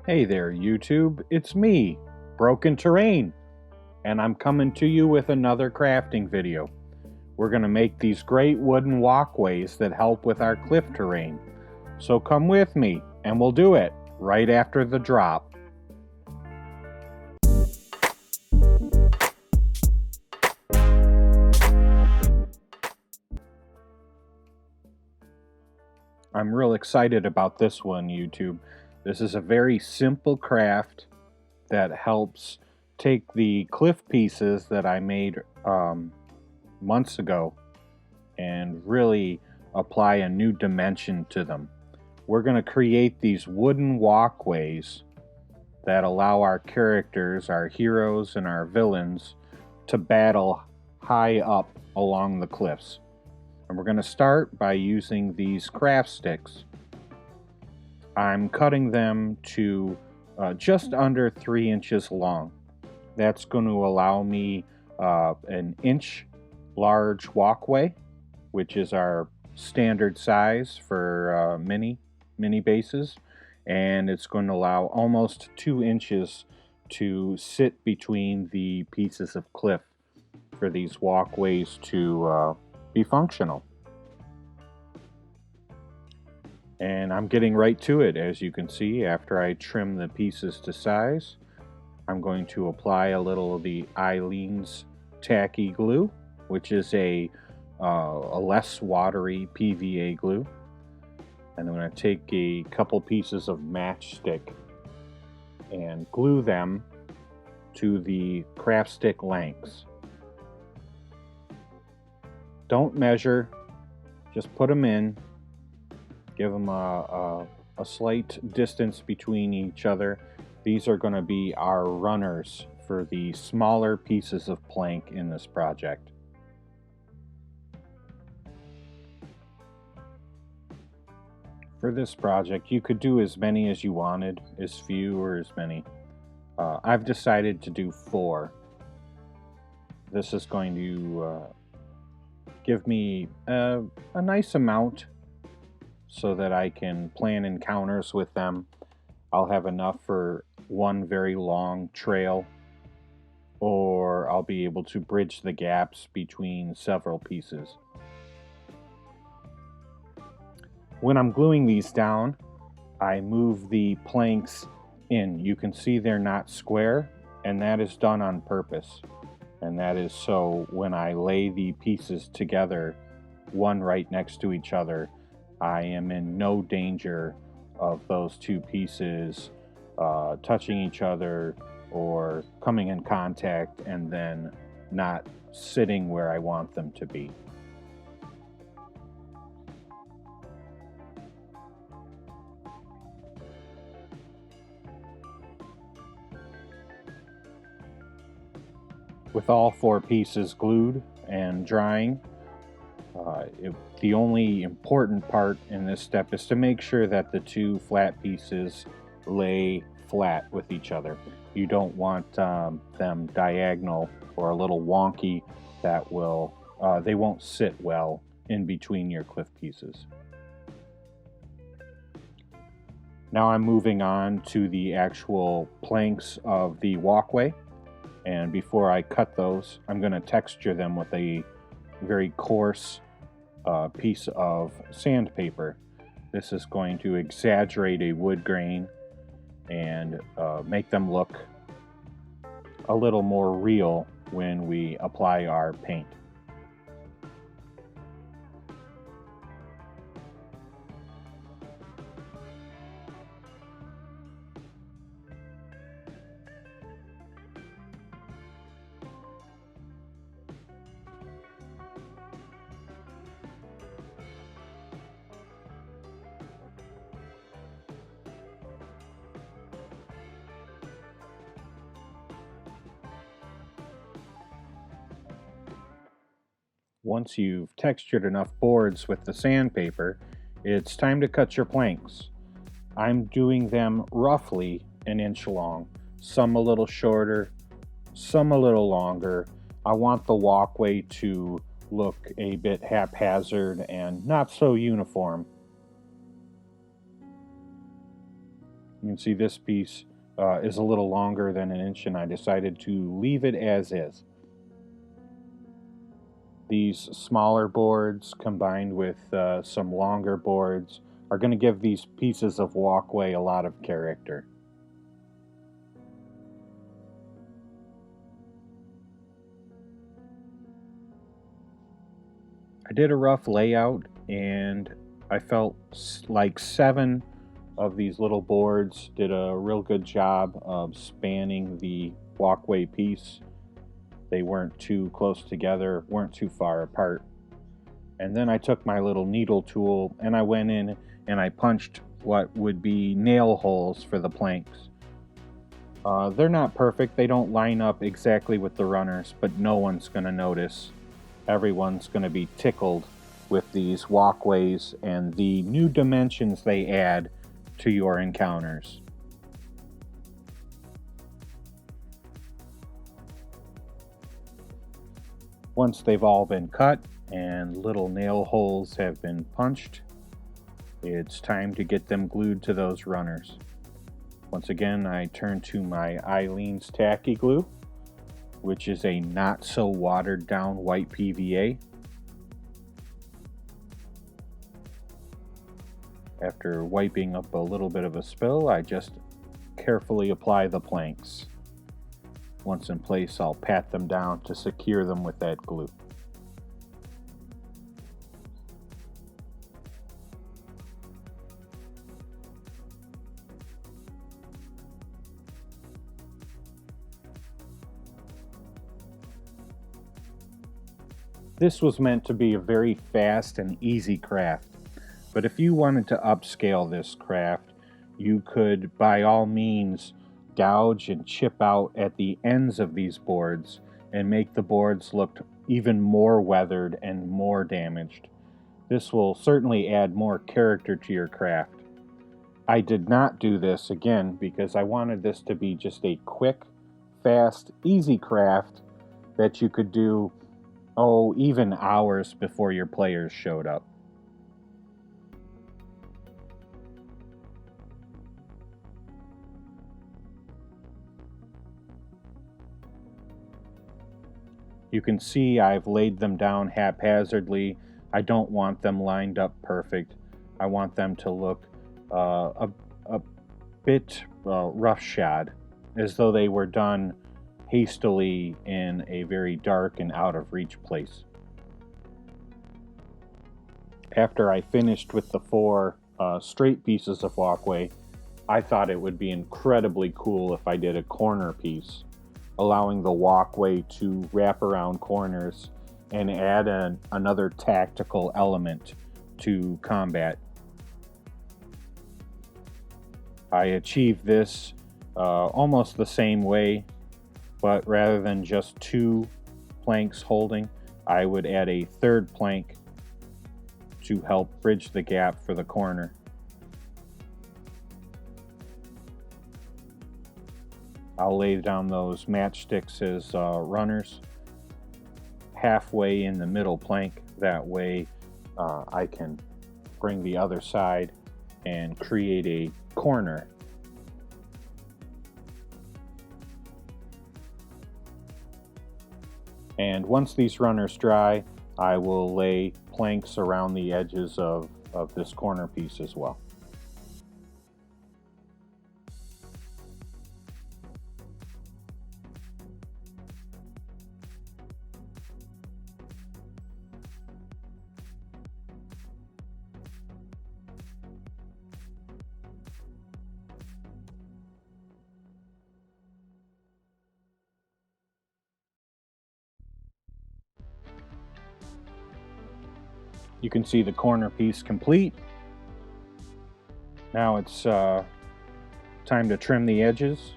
Hey there, YouTube. It's me, Broken Terrain, and I'm coming to you with another crafting video. We're going to make these great wooden walkways that help with our cliff terrain. So come with me, and we'll do it right after the drop. I'm real excited about this one, YouTube. This is a very simple craft that helps take the cliff pieces that I made months ago and really apply a new dimension to them. We're going to create these wooden walkways that allow our characters, our heroes and our villains, to battle high up along the cliffs. And we're going to start by using these craft sticks. I'm cutting them to just under 3 inches long. That's going to allow me an inch large walkway, which is our standard size for mini bases, and it's going to allow almost 2 inches to sit between the pieces of cliff for these walkways to be functional. And I'm getting right to it. As you can see, after I trim the pieces to size, I'm going to apply a little of the Eileen's tacky glue, which is a less watery PVA glue. And I'm going to take a couple pieces of matchstick and glue them to the craft stick lengths. Don't measure, just put them in, give them a slight distance between each other. These are going to be our runners for the smaller pieces of plank in this project. For this project, you could do as many as you wanted, as few or as many. I've decided to do 4. This is going to give me a nice amount so that I can plan encounters with them. I'll have enough for one very long trail, or I'll be able to bridge the gaps between several pieces. When I'm gluing these down, I move the planks in. You can see they're not square, and that is done on purpose. And that is so when I lay the pieces together, one right next to each other, I am in no danger of those two pieces touching each other or coming in contact and then not sitting where I want them to be. With all 4 pieces glued and drying, the only important part in this step is to make sure that the 2 flat pieces lay flat with each other. You don't want them diagonal or a little wonky. That will they won't sit well in between your cliff pieces. Now I'm moving on to the actual planks of the walkway. And before I cut those, I'm going to texture them with a very coarse piece of sandpaper. This is going to exaggerate a wood grain and make them look a little more real when we apply our paint. Once you've textured enough boards with the sandpaper, it's time to cut your planks. I'm doing them roughly 1 inch long, some a little shorter, some a little longer. I want the walkway to look a bit haphazard and not so uniform. You can see this piece is a little longer than an inch, and I decided to leave it as is. These smaller boards combined with some longer boards are going to give these pieces of walkway a lot of character. I did a rough layout, and I felt like 7 of these little boards did a real good job of spanning the walkway piece. They weren't too close together, weren't too far apart. And then I took my little needle tool and I went in and I punched what would be nail holes for the planks. They're not perfect, they don't line up exactly with the runners, but no one's going to notice. Everyone's going to be tickled with these walkways and the new dimensions they add to your encounters. Once they've all been cut and little nail holes have been punched, it's time to get them glued to those runners. Once again, I turn to my Eileen's Tacky Glue, which is a not so watered down white PVA. After wiping up a little bit of a spill, I just carefully apply the planks. Once in place, I'll pat them down to secure them with that glue. This was meant to be a very fast and easy craft, but if you wanted to upscale this craft, you could by all means gouge and chip out at the ends of these boards and make the boards look even more weathered and more damaged. This will certainly add more character to your craft. I did not do this again because I wanted this to be just a quick, fast, easy craft that you could do, even hours before your players showed up. You can see I've laid them down haphazardly. I don't want them lined up perfect. I want them to look a bit roughshod, as though they were done hastily in a very dark and out of reach place. After I finished with the 4 straight pieces of walkway, I thought it would be incredibly cool if I did a corner piece, allowing the walkway to wrap around corners and add another tactical element to combat. I achieved this almost the same way, but rather than just 2 planks holding, I would add a 3rd plank to help bridge the gap for the corner. I'll lay down those matchsticks as runners halfway in the middle plank. That way I can bring the other side and create a corner. And once these runners dry, I will lay planks around the edges of this corner piece as well. You can see the corner piece complete. Now it's time to trim the edges,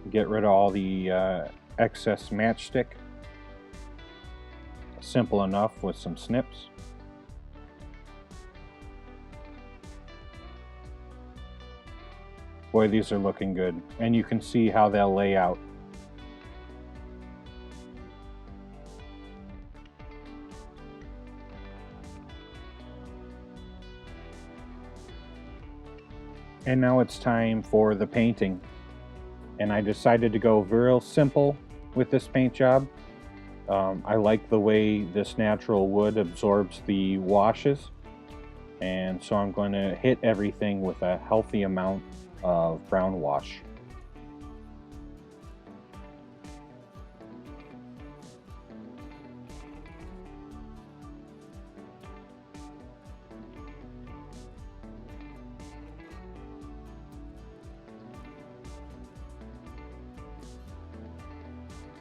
get rid of all the excess matchstick. Simple enough with some snips. Boy, these are looking good, and you can see how they'll lay out. And now it's time for the painting. And I decided to go real simple with this paint job. I like the way this natural wood absorbs the washes, and so I'm going to hit everything with a healthy amount of brown wash.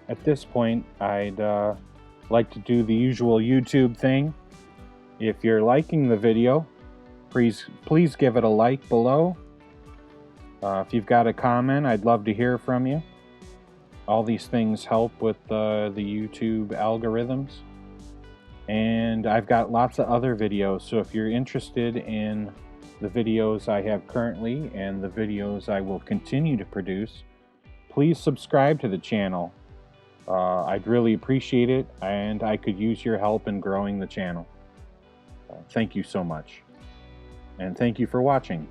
At this point, I'd like to do the usual YouTube thing. If you're liking the video, please give it a like below. If you've got a comment, I'd love to hear from you. All these things help with the YouTube algorithms. And I've got lots of other videos, so if you're interested in the videos I have currently and the videos I will continue to produce, please subscribe to the channel. I'd really appreciate it, and I could use your help in growing the channel. Thank you so much, and thank you for watching.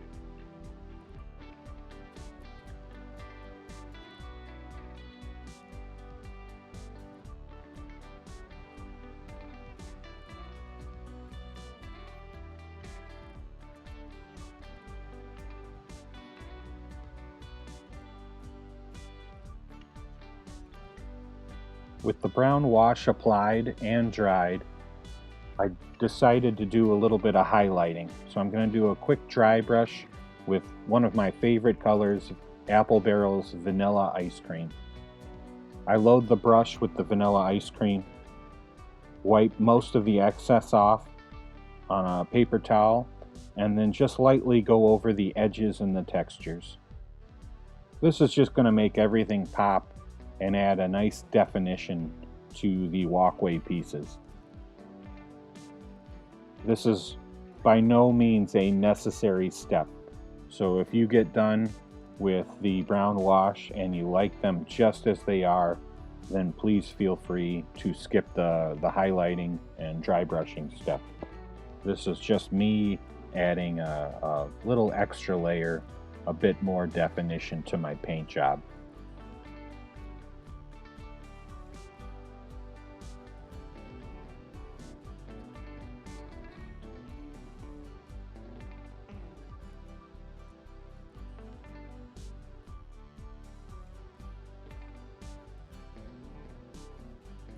With the brown wash applied and dried, I decided to do a little bit of highlighting. So I'm going to do a quick dry brush with one of my favorite colors, Apple Barrel's Vanilla Ice Cream. I load the brush with the vanilla ice cream, wipe most of the excess off on a paper towel, and then just lightly go over the edges and the textures. This is just going to make everything pop and add a nice definition to the walkway pieces. This is by no means a necessary step, so if you get done with the brown wash and you like them just as they are, then please feel free to skip the highlighting and dry brushing step. This is just me adding a little extra layer, a bit more definition to my paint job.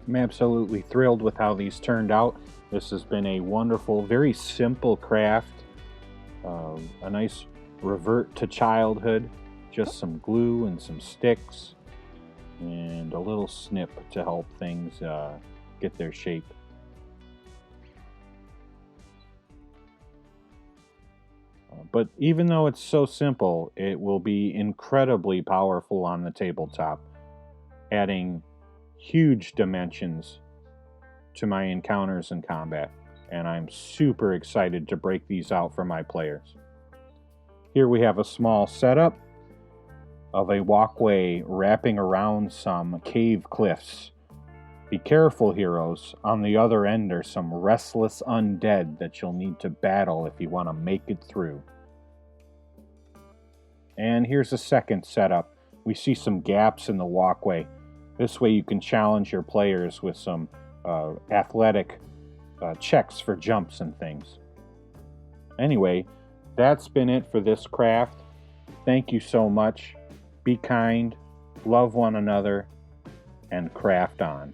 I'm absolutely thrilled with how these turned out. This has been a wonderful, very simple craft. A nice revert to childhood. Just some glue and some sticks and a little snip to help things get their shape. But even though it's so simple, it will be incredibly powerful on the tabletop, adding huge dimensions to my encounters in combat, and I'm super excited to break these out for my players. Here we have a small setup of a walkway wrapping around some cave cliffs. Be careful, heroes. On the other end are some restless undead that you'll need to battle if you want to make it through. And here's a second setup. We see some gaps in the walkway. This way you can challenge your players with some athletic checks for jumps and things. Anyway, that's been it for this craft. Thank you so much. Be kind, love one another, and craft on.